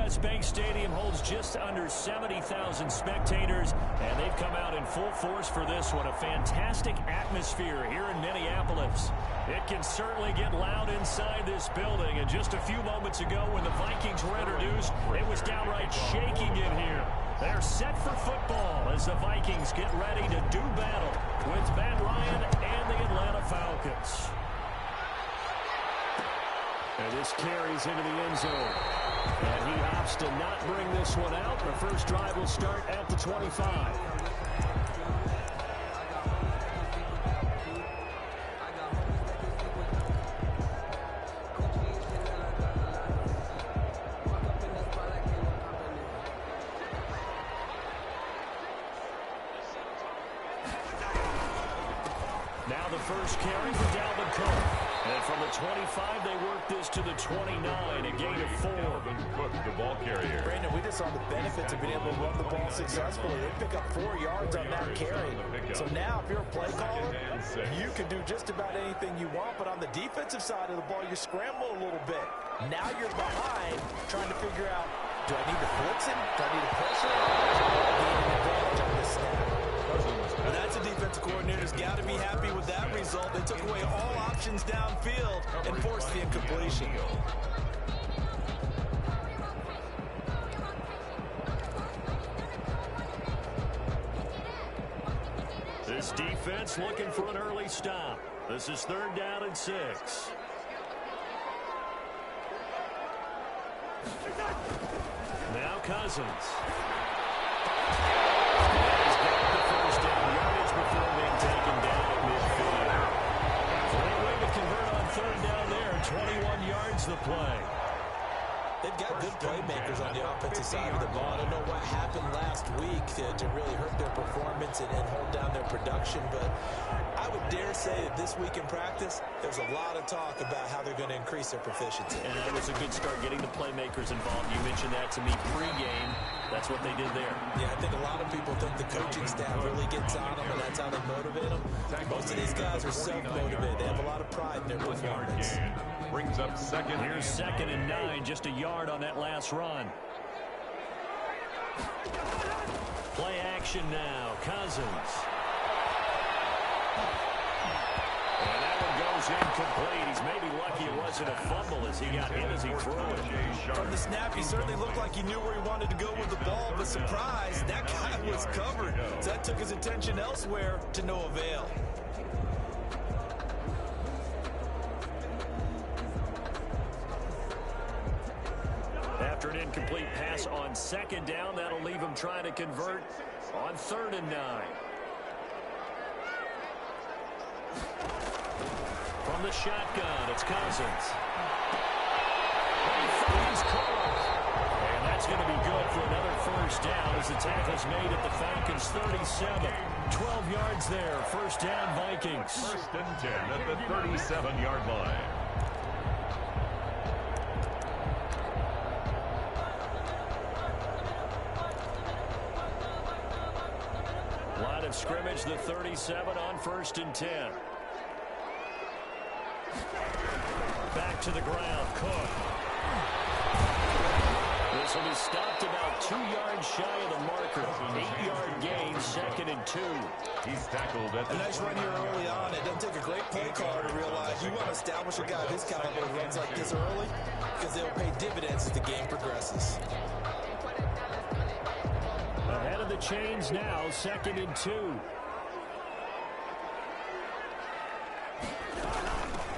U.S. Bank Stadium holds just under 70,000 spectators, and they've come out in full force for this one. A fantastic atmosphere here in Minneapolis. It can certainly get loud inside this building, and just a few moments ago when the Vikings were introduced, it was downright shaking in here. They're set for football as the Vikings get ready to do battle with Matt Ryan and the Atlanta Falcons. And this carries into the end zone. And he opts to not bring this one out. The first drive will start at the 25. Now the first carry for Dalvin Cook. And from the 25, they work this to the 29, a gain of 4. Cook, the ball carrier. Brandon, we just saw the benefits of being able to run the ball successfully. They pick up 4 yards on that carry. So now, if you're a play caller, you can do just about anything you want. But on the defensive side of the ball, you scramble a little bit. Now you're behind, trying to figure out, do I need to blitz him? Do I need to pressure him? Gain an advantage on this snap. Well, that's a defensive coordinator's got to be happy with that result. They took away all options downfield and forced the incompletion. This defense looking for an early stop. This is 3rd down and 6. Now Cousins. He's got the first down yardage before being taken down at midfield. Great way to convert on 3rd down there. 21 yards the play. They've got good playmakers on the offensive side of the ball. I don't know what happened last week to really hurt their performance and hold down their production, but I would dare say that this week in practice, there's a lot of talk about how they're going to increase their proficiency. And that was a good start, getting the playmakers involved. You mentioned that to me pregame. That's what they did there. Yeah, I think a lot of people think the coaching staff really gets on them, and that's how they motivate them. Most of these guys are self-motivated. They have a lot of pride in their performance. Brings up second. Here's 2nd and 9, just a yard on that last run. Play action now, Cousins. And that one goes incomplete. He's maybe lucky it wasn't a fumble as he got hit as he threw it. From the snap, he certainly looked like he knew where he wanted to go with the ball, but surprise, that guy was covered. So that took his attention elsewhere to no avail. After an incomplete pass on 2nd down, that'll leave him trying to convert on 3rd and 9. From the shotgun, it's Cousins. He finds Cook. And that's going to be good for another first down as the tackle's made at the Falcons' 37. 12 yards there, first down Vikings. 1st and 10 at the 37-yard line. Line of scrimmage, the 37 on 1st and 10. Back to the ground, Cook. This will be stopped about 2 yards shy of the marker. 8-yard gain, 2nd and 2. He's tackled at the A nice run here early on. It doesn't take a great play caller to realize you want to establish a guy of his caliber who runs like this early because they'll pay dividends as the game progresses. Ahead of the chains now, 2nd and 2.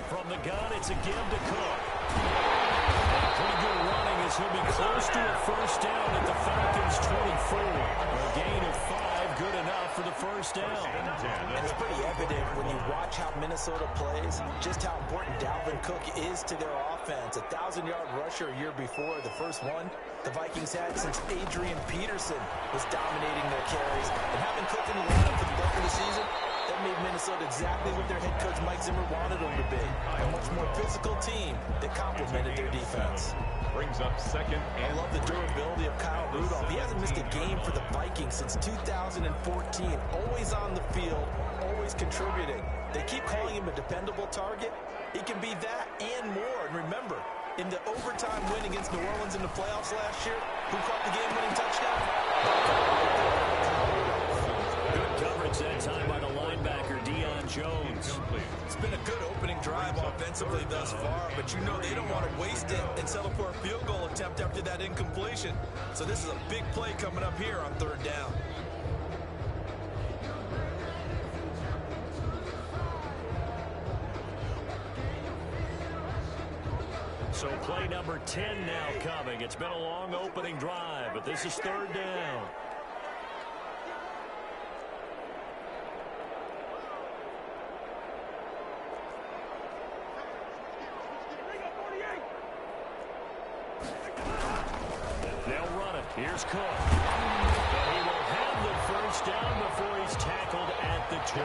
From the gun, it's a give to Cook. And pretty good running as he'll be close to a first down at the Falcons' 24. A gain of 5, good enough for the first down. And it's pretty evident when you watch how Minnesota plays, just how important Dalvin Cook is to their offense. A 1,000-yard rusher a year before, the first one the Vikings had since Adrian Peterson was dominating their carries. And having Cook in the lineup for the bulk of the season, that made Minnesota exactly what their head coach Mike Zimmer wanted them to be. A much more physical team that complemented their defense. Brings up 2nd and I love the durability of Kyle Rudolph. He hasn't missed a game for the Vikings since 2014. Always on the field, always contributing. They keep calling him a dependable target. He can be that and more. And remember, In the overtime win against New Orleans in the playoffs last year, who caught the game-winning touchdown? Good coverage that time by the linebacker, Deion Jones. It's been a good opening drive offensively thus far, but you know they don't want to waste it and settle for a field goal attempt after that incompletion. So this is a big play coming up here on third down. So play number 10 now coming. It's been a long opening drive, but this is third down. They'll run it. Here's Cook. But he will have the first down before he's tackled at the 12.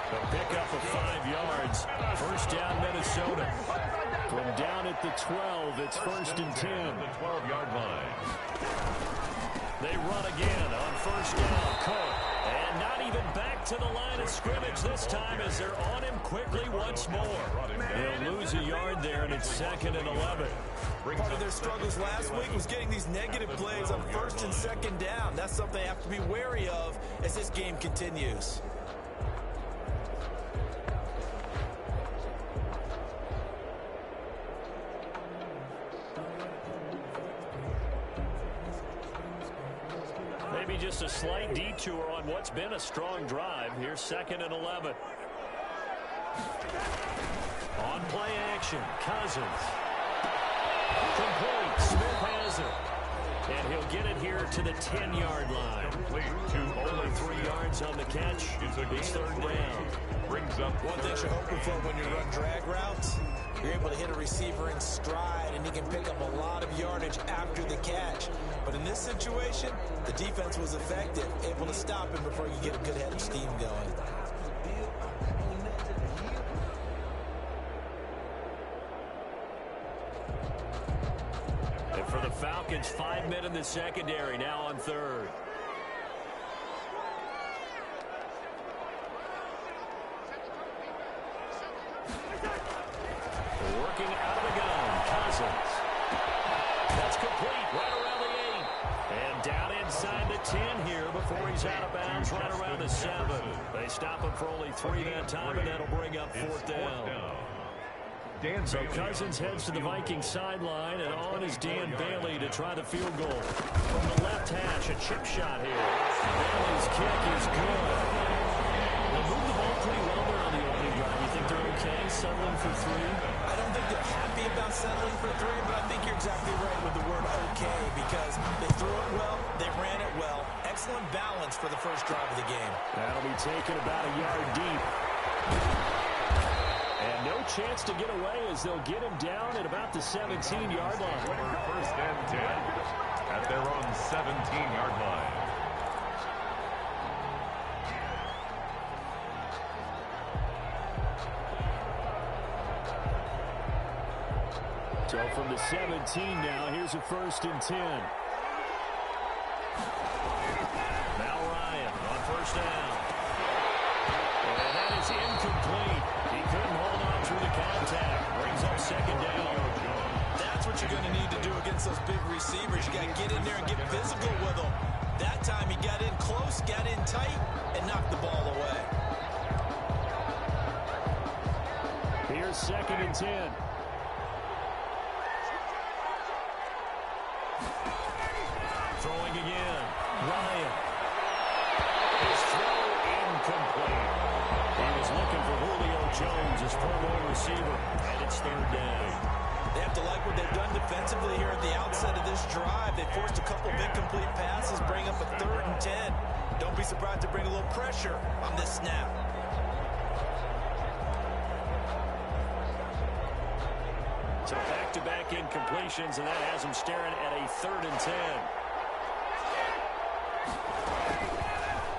A pickup of 5 yards. First down, Minnesota. From down at the 12, it's first and 10. The 12-yard line. They run again on first down. Cook. And not even back to the line of scrimmage this time as they're on him quickly once more. They'll lose a yard there, and it's second and 11. Part of their struggles last week was getting these negative plays on first and second down. That's something they have to be wary of as this game continues. Maybe just a slight detour on what's been a strong drive. Here's second and 11. On play action, Cousins. Complete. Smith has it. And he'll get it here to the 10-yard line. Complete to Only 3 yards on the catch. It's third down. Brings up One thing you're hoping for when you run drag routes, you're able to hit a receiver in stride, and he can pick up a lot of yardage after the catch. But in this situation, the defense was effective, able to stop him before you get a good head of steam going. And for the Falcons, 5 men in the secondary, now on third. Working out of the gun, Cousins. That's complete, right around the 8. And down inside the 10 here before he's out of bounds, right around the 7. They stop him for only 3 that time, and that'll bring up fourth down. So Cousins heads to the Vikings sideline, and on is Dan Bailey to try the field goal. From the left hash, a chip shot here. Bailey's kick is good. They moved the ball pretty well there on the opening drive. You think they're okay settling for 3? I don't think they're happy about settling for 3, but I think you're exactly right with the word okay, because they threw it well, they ran it well. Excellent balance for the first drive of the game. That'll be taken about a yard deep. And no chance to get away as they'll get him down at about the 17-yard line. First and 10 at their own 17-yard line. So from the 17 now, here's a first and 10. Now Ryan on first down. And that is incomplete. He couldn't hold on through the contact. Brings up second down. That's what you're going to need to do against those big receivers. You got to get in there and get physical with them. That time he got in close, got in tight, and knocked the ball away. Here's second and 10. Throwing again. Ryan. His throw incomplete. He was looking for Julio Jones, his Pro Bowl receiver, and it's third down. They have to like what they've done defensively here at the outset of this drive. They forced a couple of incomplete passes, bring up a third and 10. Don't be surprised to bring a little pressure on this snap. So back-to-back incompletions, and that has him staring at a third and 10.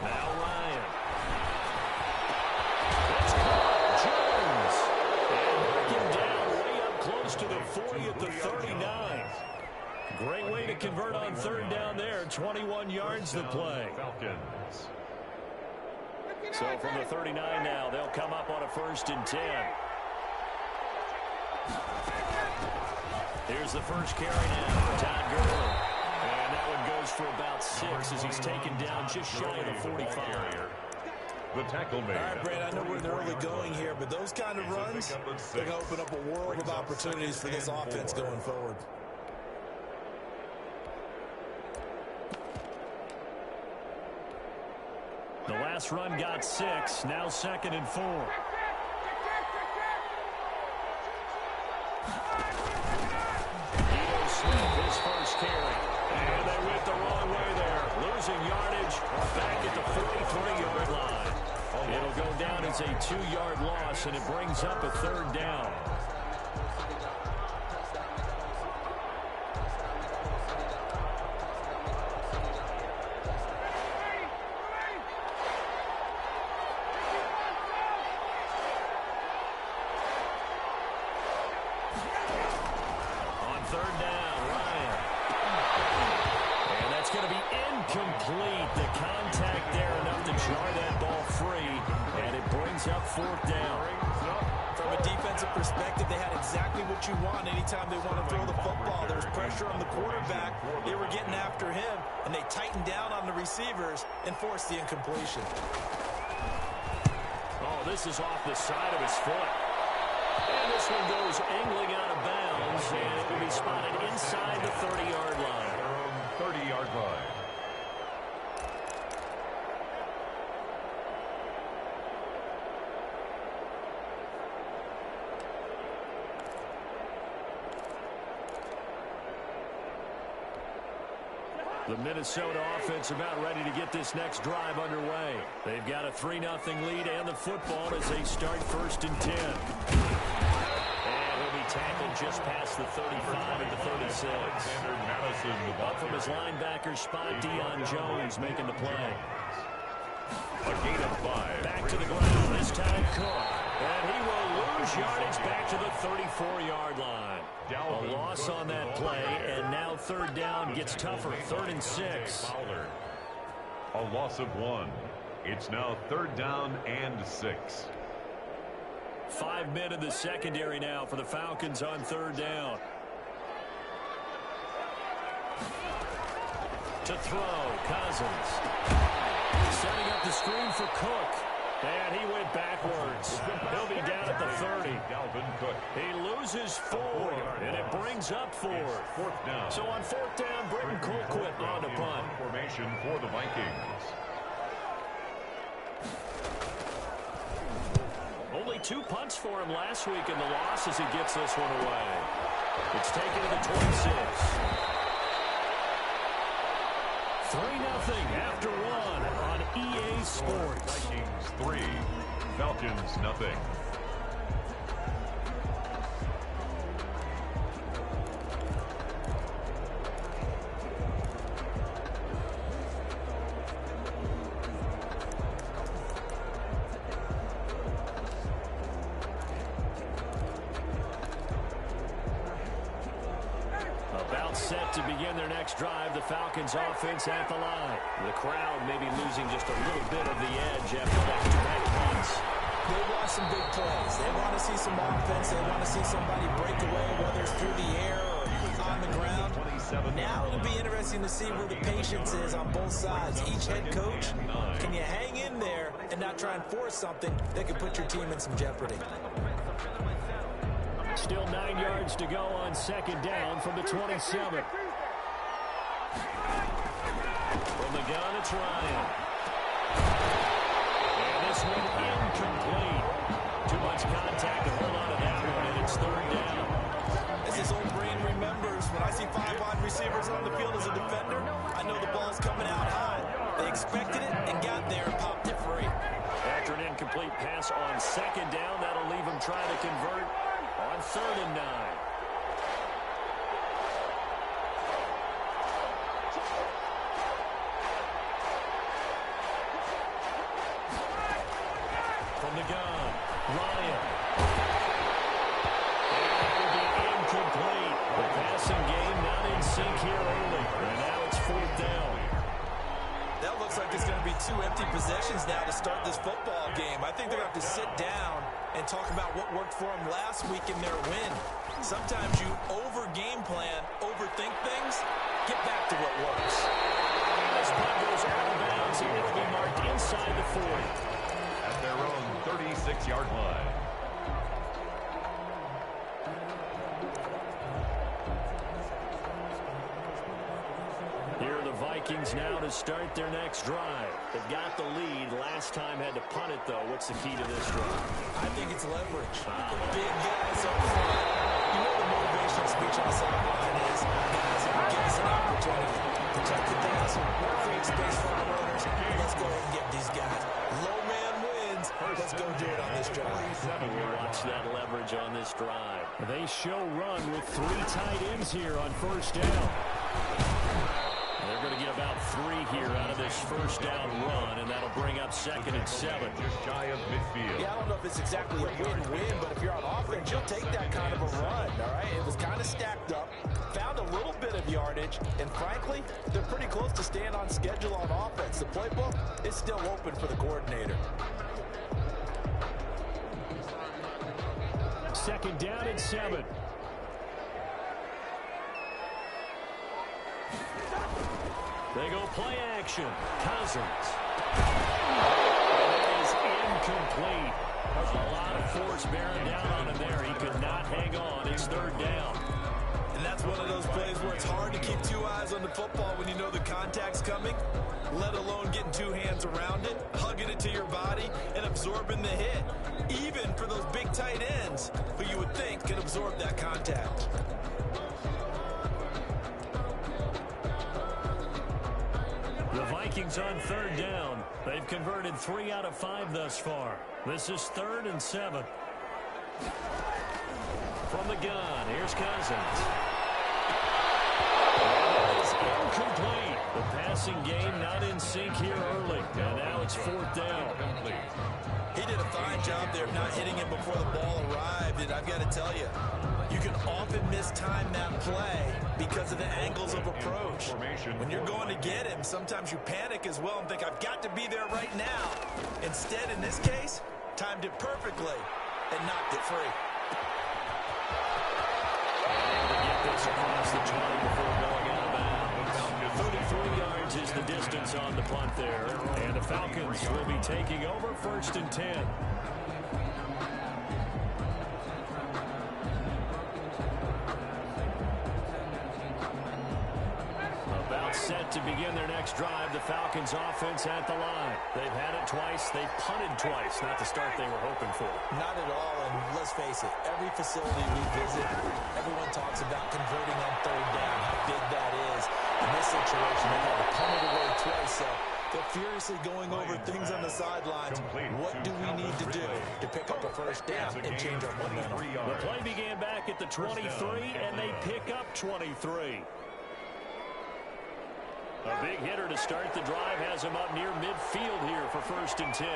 Now Ryan. That's caught. Jones. And mark him down way up close to the 40 at the 39. Great way to convert on third down there. 21 yards to play. Falcons. So from the 39 now, they'll come up on a first and 10. Here's the first carry now for Todd Gurley. And that one goes for about 6 as he's taken down just shy of the 45. The tackle made. All right, Brad, I know we're in the early going here, but those kind of runs, they're going to open up a world of opportunities for this offense going forward. The last run got 6, now 2nd and 4. His first carry. And they went the wrong way there. Losing yardage back at the 43-yard line. It'll go down as a 2-yard loss, and it brings up a 3rd down. On 3rd down, Ryan. And that's going to be incomplete. The contact there enough to jar that ball free, and it brings up 4th down. From a defensive perspective, they had exactly what you want anytime they want to throw the football. There was pressure on the quarterback. They were getting after him, and they tightened down on the receivers and forced the incompletion. Oh, this is off the side of his foot. And this one goes angling out of bounds, and it will be spotted inside the 30-yard line. 30-yard line. The Minnesota offense about ready to get this next drive underway. They've got a 3-0 lead and the football as they start 1st and 10. And he'll be tackled just past the 35 and the 36. Up from his linebacker spot, Deion Jones making the play. A gain of 5. Back to the ground, this time Cook. And he will lose yardage back to the 34-yard line. A loss on that play, and now 3rd down gets tougher, 3rd and 6. A loss of 1. It's now 3rd down and 6. 5 men in the secondary now for the Falcons on 3rd down. To throw, Cousins. Setting up the screen for Cook. And he went backwards. He'll be down at the 30. He loses 4, and it brings up 4. 4th down. So on 4th down, Britton Colquitt on the punt. Formation for the Vikings. Only 2 punts for him last week in the loss as he gets this one away. It's taken to the 26. 3-0 after 1 on EA Sports. Vikings 3, Falcons nothing. About set to begin their next drive, the Falcons offense at the line. The crowd may be losing just a little bit of the edge after back-to-back punts. They want some big plays. They want to see some offense. They want to see somebody break away, whether it's through the air or on the ground. Now it'll be interesting to see where the patience is on both sides. Each head coach, can you hang in there and not try and force something that could put your team in some jeopardy? Still 9 yards to go on 2nd down from the 27. From the gun, it's Ryan. And this one incomplete. Too much contact to hold on to that one, and it's 3rd down. As his old brain remembers, when I see 5 wide receivers on the field as a defender, I know the ball's coming out high. They expected it and got there and popped it free. After an incomplete pass on 2nd down, that'll leave him trying to convert on 3rd and 9. From the gun, Ryan. And that will be incomplete. The passing game not in sync here early. And now it's 4th down. That looks like it's going to be 2 empty possessions now to start this football game. I think they're going to have to sit down and talk about what worked for them last week in their win. Sometimes you over-game plan, overthink things. Get back to what works. This punt goes out of bounds, and it'll be marked inside the 40. At their own 36-yard line. Here are the Vikings now to start their next drive. They've got the lead. Last time had to punt it, though. What's the key to this drive? I think it's leverage. Big guys up front. You know the motivational speech on the sideline is, guys, give us an opportunity. Protect the pass, create space for our runners. Let's go ahead and get these guys. Low man wins. Let's go do it on this drive. We'll watch that leverage on this drive. They show run with 3 tight ends here on first down. They're going to get about 3 here out of this first down run, and that'll bring up 2nd and 7. Just shy of midfield. Yeah, I don't know if it's exactly a win-win, but if you're on offense, you'll take that kind of a run, all right? It was kind of stacked up, found a little bit of yardage, and frankly, they're pretty close to staying on schedule on offense. The playbook is still open for the coordinator. 2nd down and 7. They go play action. Cousins. It is incomplete. There's a lot of force bearing down on him there. He could not hang on. It's 3rd down. And that's one of those plays where it's hard to keep 2 eyes on the football when you know the contact's coming, let alone getting 2 hands around it, hugging it to your body, and absorbing the hit, even for those big tight ends who you would think can absorb that contact. The Vikings on 3rd down. They've converted 3 out of 5 thus far. This is 3rd and 7. From the gun, here's Cousins. That is incomplete. The passing game not in sync here early. And now it's 4th down. He did a fine job there of not hitting him before the ball arrived, and I've got to tell you, you can often mistime that play because of the angles of approach. When you're going to get him, sometimes you panic as well and think, I've got to be there right now. Instead, in this case, timed it perfectly and knocked it free. Able to get this across the 20 before going out of bounds. 33 yards is the distance on the punt there. And the Falcons will be taking over 1st and 10. About set to begin their next drive. The Falcons offense at the line. They've had it twice. They've punted twice. Not the start they were hoping for. Not at all, and let's face it, every facility we visit, everyone talks about converting on 3rd down, how big that is. In this situation, they had to punt it away twice, so they're furiously going over things on the sidelines. What do we need to do to pick up a 1st down and change our momentum? The play began back at the 23, and they pick up 23. A big hitter to start the drive has him up near midfield here for 1st and 10.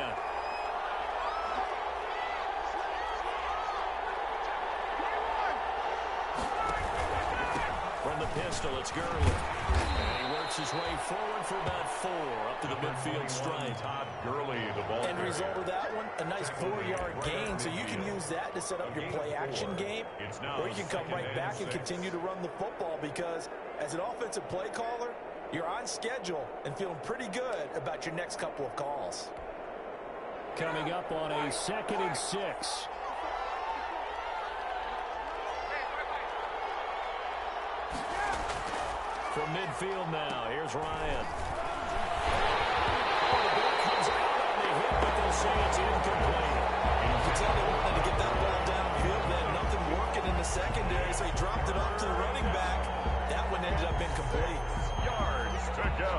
From the pistol, it's Gurley. And he works his way forward for about 4 up to the midfield stripe. Todd Gurley, the ball. End result of that one, a nice 4-yard gain, so you can use that to set up your play-action game, or you can come right back and continue to run the football because as an offensive play caller, you're on schedule and feeling pretty good about your next couple of calls. Coming up on a 2nd and 6. From midfield now, here's Ryan. Oh, the ball comes out on the hit, but they'll say it's incomplete. You can tell they wanted to get that ball downfield. They had nothing working in the secondary, so he dropped it off to the running back. That one ended up incomplete. Yards to go.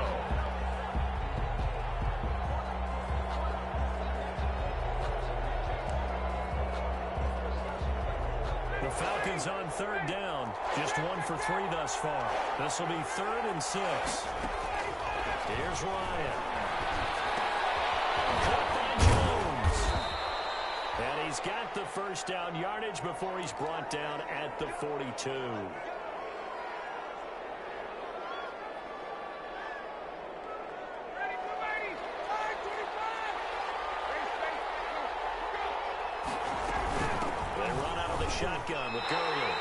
The Falcons on 3rd down. Just 1 for 3 thus far. This will be 3rd and 6. Here's Ryan. Caught by Jones. And he's got the 1st down yardage before he's brought down at the 42. shotgun with Gurley.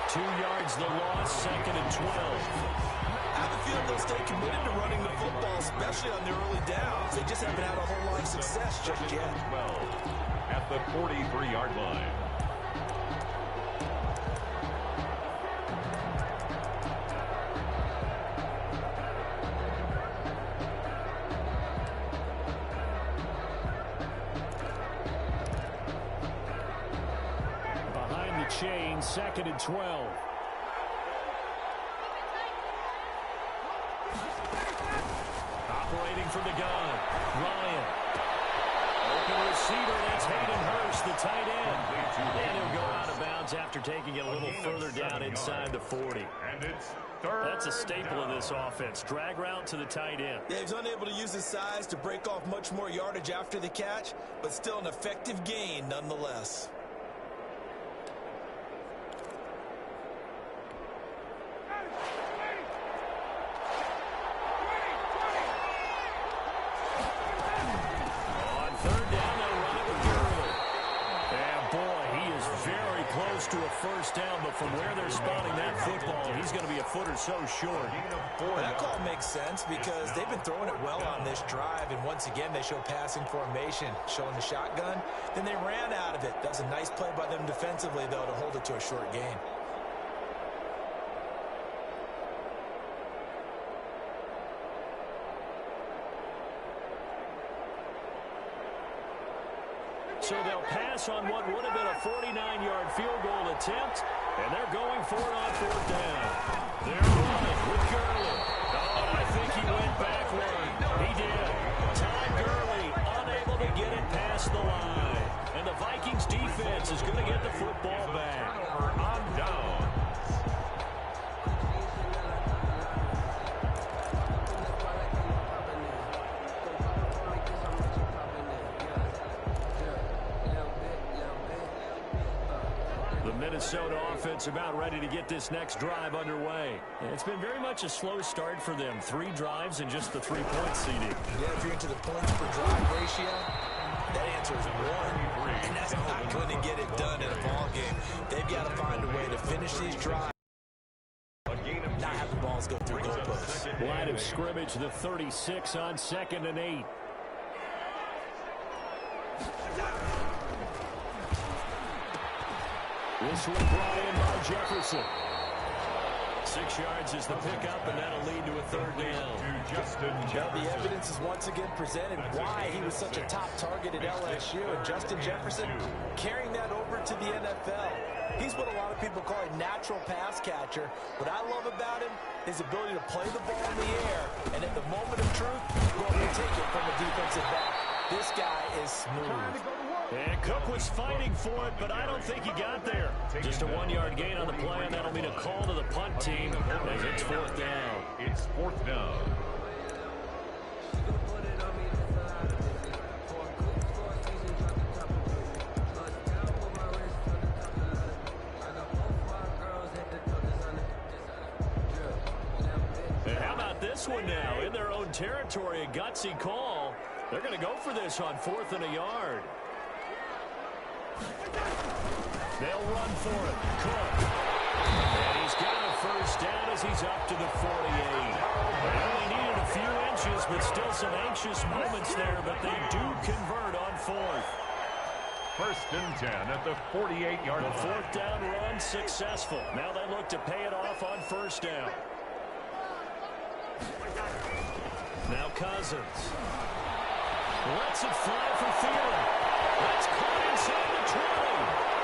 2 yards the loss, 2nd and 12. I have a feeling they'll stay committed to running the football, especially on their early downs. They just haven't had a whole lot of success just yet. 12 at the 43-yard line. Behind the chain, 2nd and 12. Operating from the gun, Ryan. Open receiver, that's Hayden Hurst, the tight end. And he'll go out of bounds after taking it a little further down inside the 40. And it's third. That's a staple of this offense. Drag route to the tight end. Yeah, he's unable to use his size to break off much more yardage after the catch, but still an effective gain nonetheless. To a first down, but from where they're spotting that football, he's going to be a foot or so short. That call makes sense because they've been throwing it well on this drive, and once again they show passing formation, showing the shotgun. Then they ran out of it. That was a nice play by them defensively, though, to hold it to a short gain. So they'll pass on what would have been a 49-yard field goal attempt, and they're going for it on 4th down. They're running with Gurley. Oh, I think he went backward. He did. Ty Gurley unable to get it past the line. And the Vikings defense is going to get the football back. On down. Minnesota offense about ready to get this next drive underway. It's been very much a slow start for them. 3 drives and just the 3-point seeding. Yeah, if you're into the points per drive ratio, that answer is 1. And that's not going to get it done in a ball game. They've got to find a way to finish these drives. Not have the balls go through goalposts. Line of scrimmage, the 36 on 2nd and 8. This one brought in by Jefferson. 6 yards is the pickup, and that'll lead to a 3rd down. Now the evidence is once again presented why he was such a top target at LSU. And Justin Jefferson carrying that over to the NFL. He's what a lot of people call a natural pass catcher. What I love about him is his ability to play the ball in the air, and at the moment of truth, go up and take it from a defensive back. This guy is smooth. And Cook was fighting for it, but I don't think he got there. Just a 1-yard gain on the play, and that'll mean a call to the punt team as it's 4th down. It's 4th down. And how about this one now? In their own territory, a gutsy call. They're going to go for this on 4th and a yard. They'll run for it. Cook. And he's got a first down as he's up to the 48. They only needed a few inches, but still some anxious moments there, but they do convert on 4th. 1st and 10 at the 48-yard line. The 4th down run successful. Now they look to pay it off on 1st down. Now Cousins. Lets it fly for Thielen. That's caught inside the 20.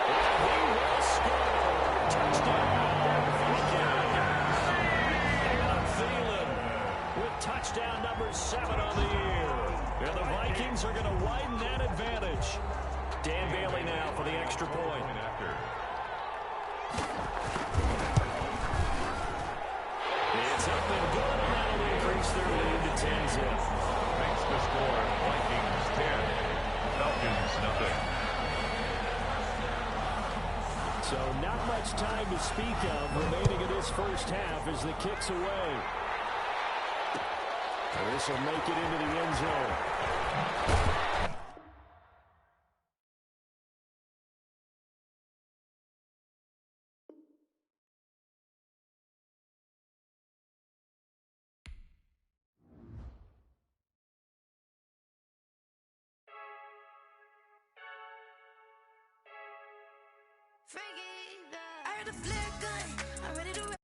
And he will score. Touchdown, Vikings. And Thielen with touchdown number 7 on the year. And the Vikings are going to widen that advantage. Dan Bailey now for the extra point. It's up and good, and that'll increase their lead to 10-zip. Makes the score Vikings 10, Falcons nothing. So not much time to speak of remaining in this first half as the kick's away. This will make it into the end zone. Freaky, I heard a flare gun, I'm ready to